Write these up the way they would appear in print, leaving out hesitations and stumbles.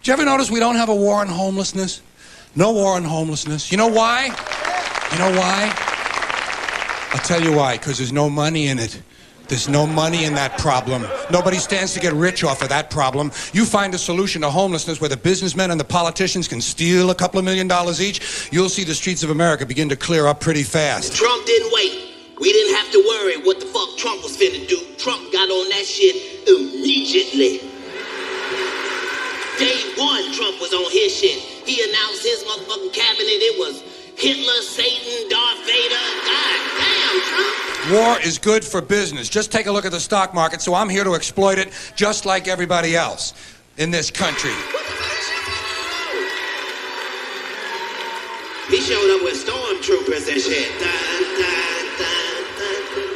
Did you ever notice we don't have a war on homelessness? No war on homelessness. You know why? You know why? I'll tell you why, because there's no money in it. There's no money in that problem. Nobody stands to get rich off of that problem. You find a solution to homelessness where the businessmen and the politicians can steal a couple of $1 million each, you'll see the streets of America begin to clear up pretty fast. Trump didn't wait. We didn't have to worry what the fuck Trump was finna do. Trump got on that shit immediately. Day one, Trump was on his shit. He announced his motherfucking cabinet. It was Hitler, Satan, Darth Vader. God damn, Trump. War is good for business. Just take a look at the stock market, so I'm here to exploit it just like everybody else in this country. He showed up with stormtroopers and shit. Dun, dun, dun, dun.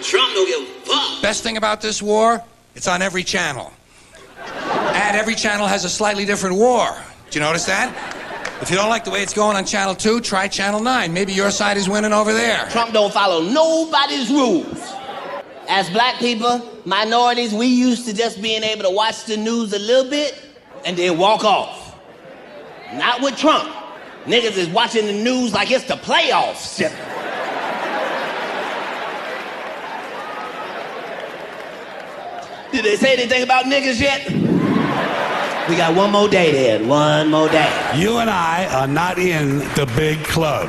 Trump don't give a fuck. Best thing about this war, it's on every channel. And every channel has a slightly different war. Did you notice that? If you don't like the way it's going on Channel 2, try Channel 9. Maybe your side is winning over there. Trump don't follow nobody's rules. As black people, minorities, we used to just being able to watch the news a little bit and then walk off. Not with Trump. Niggas is watching the news like it's the playoffs. Did they say anything about niggas yet? We got one more day then, one more day. You and I are not in the big club.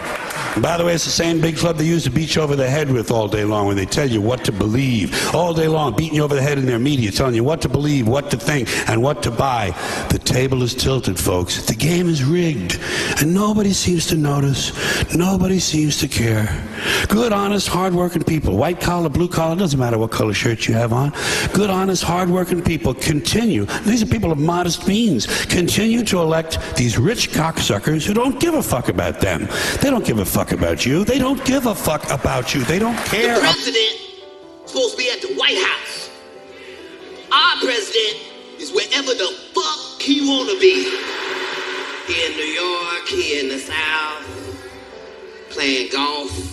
And by the way, it's the same big club they used to beat you over the head with all day long when they tell you what to believe. All day long, beating you over the head in their media, telling you what to believe, what to think, and what to buy. The table is tilted, folks. The game is rigged. And nobody seems to notice. Nobody seems to care. Good, honest, hard-working people. White collar, blue collar, doesn't matter what color shirt you have on. Good, honest, hard-working people continue. These are people of modest means. Continue to elect these rich cocksuckers who don't give a fuck about them. They don't give a fuck about you. They don't give a fuck about you. They don't care. The president is supposed to be at the White House. Our president is wherever the fuck he want to be. He in New York, he in the South, playing golf.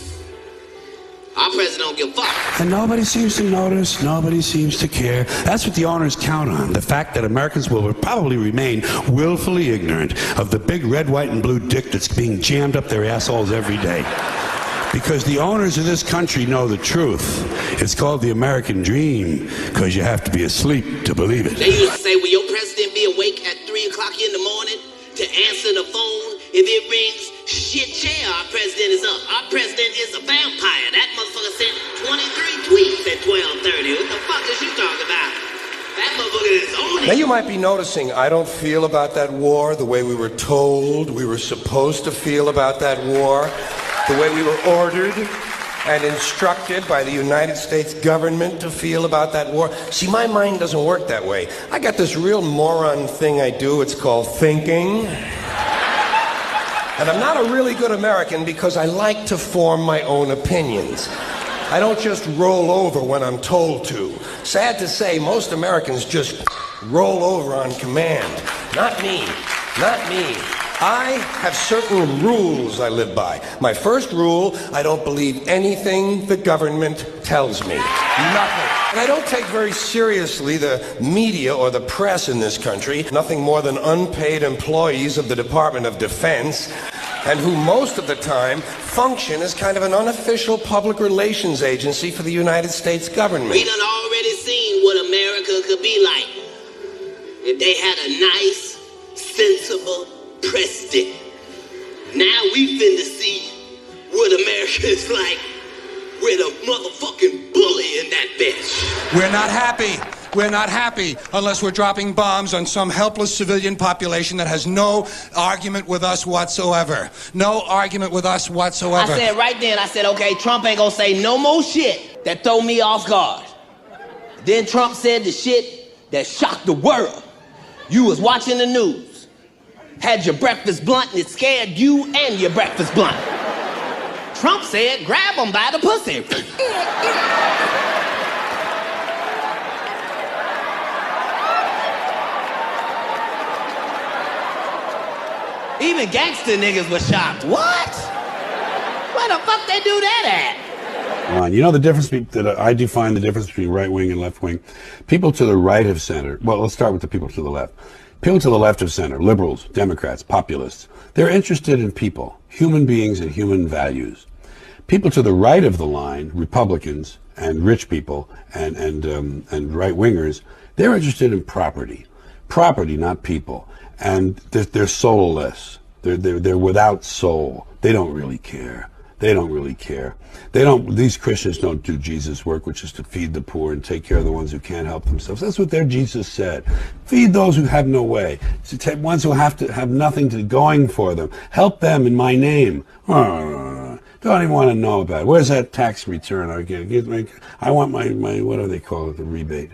Our president don't give a fuck. And nobody seems to notice, nobody seems to care. That's what the owners count on, the fact that Americans will probably remain willfully ignorant of the big red, white, and blue dick that's being jammed up their assholes every day. Because the owners of this country know the truth. It's called the American dream, because you have to be asleep to believe it. They used to say, will your president be awake at 3 o'clock in the morning to answer the phone? If it rings, shit, yeah, our president is up. Our president is a vampire. That motherfucker sent 23 tweets at 12:30. What the fuck is you talking about? That motherfucker is on it. Now you might be noticing I don't feel about that war the way we were told we were supposed to feel about that war, the way we were ordered and instructed by the United States government to feel about that war. See, my mind doesn't work that way. I got this real moron thing I do. It's called thinking. And I'm not a really good American because I like to form my own opinions. I don't just roll over when I'm told to. Sad to say, most Americans just roll over on command. Not me. Not me. I have certain rules I live by. My first rule, I don't believe anything the government tells me. Nothing. And I don't take very seriously the media or the press in this country, nothing more than unpaid employees of the Department of Defense, and who most of the time function as kind of an unofficial public relations agency for the United States government. We done already seen what America could be like if they had a nice, sensible president. Now we finna see what America is like with a motherfucking bully in that bitch. We're not happy. We're not happy unless we're dropping bombs on some helpless civilian population that has no argument with us whatsoever. No argument with us whatsoever. I said right then, I said, okay, Trump ain't gonna say no more shit that throw me off guard. Then Trump said the shit that shocked the world. You was watching the news, had your breakfast blunt, and it scared you and your breakfast blunt. Trump said, grab him by the pussy. Even gangster niggas was shocked. What? Where the fuck they do that at? line. You know the difference that I define the difference between right wing and left wing. People to the right of center. Well, let's start with the people to the left. People to the left of center, liberals, Democrats, populists. They're interested in people, human beings, and human values. People to the right of the line, Republicans and rich people and right wingers, they're interested in property, not people, and they're soulless. They're without soul. They don't really care. These Christians don't do Jesus' work, which is to feed the poor and take care of the ones who can't help themselves. That's what their Jesus said. Feed those who have no way. Ones who have nothing going for them. Help them in my name. Don't even want to know about it. Where's that tax return? I want my what do they call it? The rebate.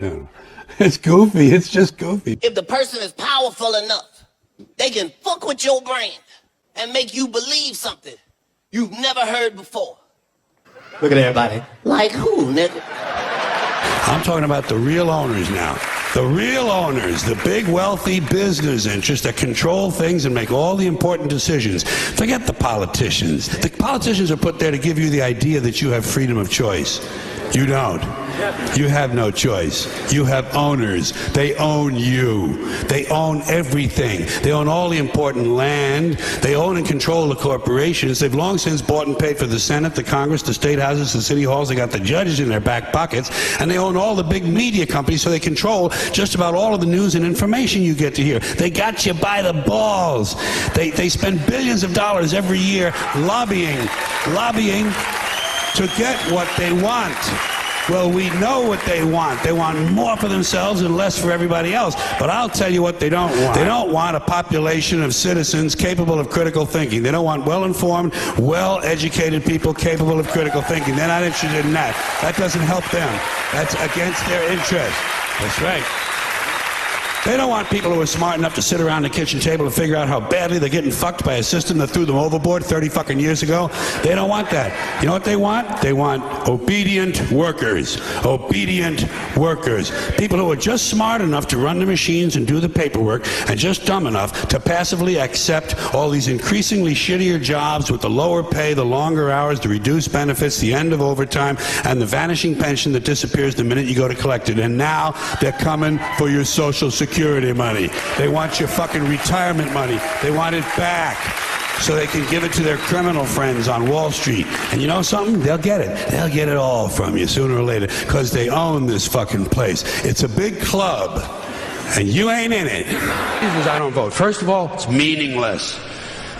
It's goofy. It's just goofy. If the person is powerful enough, they can fuck with your brain and make you believe something you've never heard before. Look at everybody. Like who, nigga? I'm talking about the real owners now. The real owners, the big wealthy business interests that control things and make all the important decisions. Forget the politicians. The politicians are put there to give you the idea that you have freedom of choice. You don't. You have no choice. You have owners. They own you. They own everything. They own all the important land. They own and control the corporations. They've long since bought and paid for the Senate, the Congress, the state houses, the city halls. They got the judges in their back pockets. And they own all the big media companies, so they control just about all of the news and information you get to hear. They got you by the balls. They spend billions of dollars every year lobbying to get what they want. Well, we know what they want. They want more for themselves and less for everybody else. But I'll tell you what they don't want. They don't want a population of citizens capable of critical thinking. They don't want well-informed, well-educated people capable of critical thinking. They're not interested in that. That doesn't help them. That's against their interest. That's right. They don't want people who are smart enough to sit around the kitchen table and figure out how badly they're getting fucked by a system that threw them overboard 30 fucking years ago. They don't want that. You know what they want? They want obedient workers. Obedient workers. People who are just smart enough to run the machines and do the paperwork and just dumb enough to passively accept all these increasingly shittier jobs with the lower pay, the longer hours, the reduced benefits, the end of overtime, and the vanishing pension that disappears the minute you go to collect it. And now they're coming for your Social Security money. They want your fucking retirement money. They want it back so they can give it to their criminal friends on Wall Street. And you know something? They'll get it. They'll get it all from you sooner or later because they own this fucking place. It's a big club and you ain't in it. I don't vote. First of all, it's meaningless.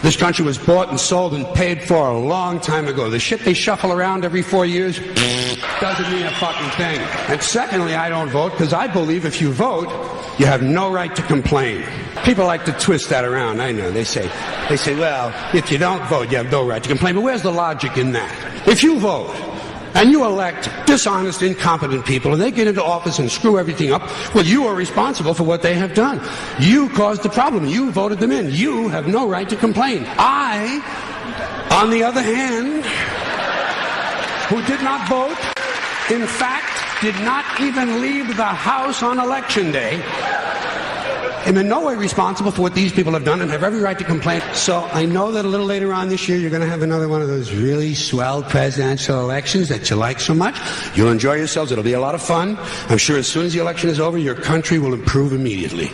This country was bought and sold and paid for a long time ago. The shit they shuffle around every 4 years doesn't mean a fucking thing. And secondly, I don't vote because I believe if you vote, you have no right to complain. People like to twist that around. I know. They say, well, if you don't vote, you have no right to complain. But where's the logic in that? If you vote and you elect dishonest, incompetent people and they get into office and screw everything up, well, you are responsible for what they have done. You caused the problem. You voted them in. You have no right to complain. I, on the other hand, who did not vote, in fact, did not even leave the house on election day, am in no way responsible for what these people have done and have every right to complain. So I know that a little later on this year, you're going to have another one of those really swell presidential elections that you like so much. You'll enjoy yourselves. It'll be a lot of fun. I'm sure as soon as the election is over, your country will improve immediately.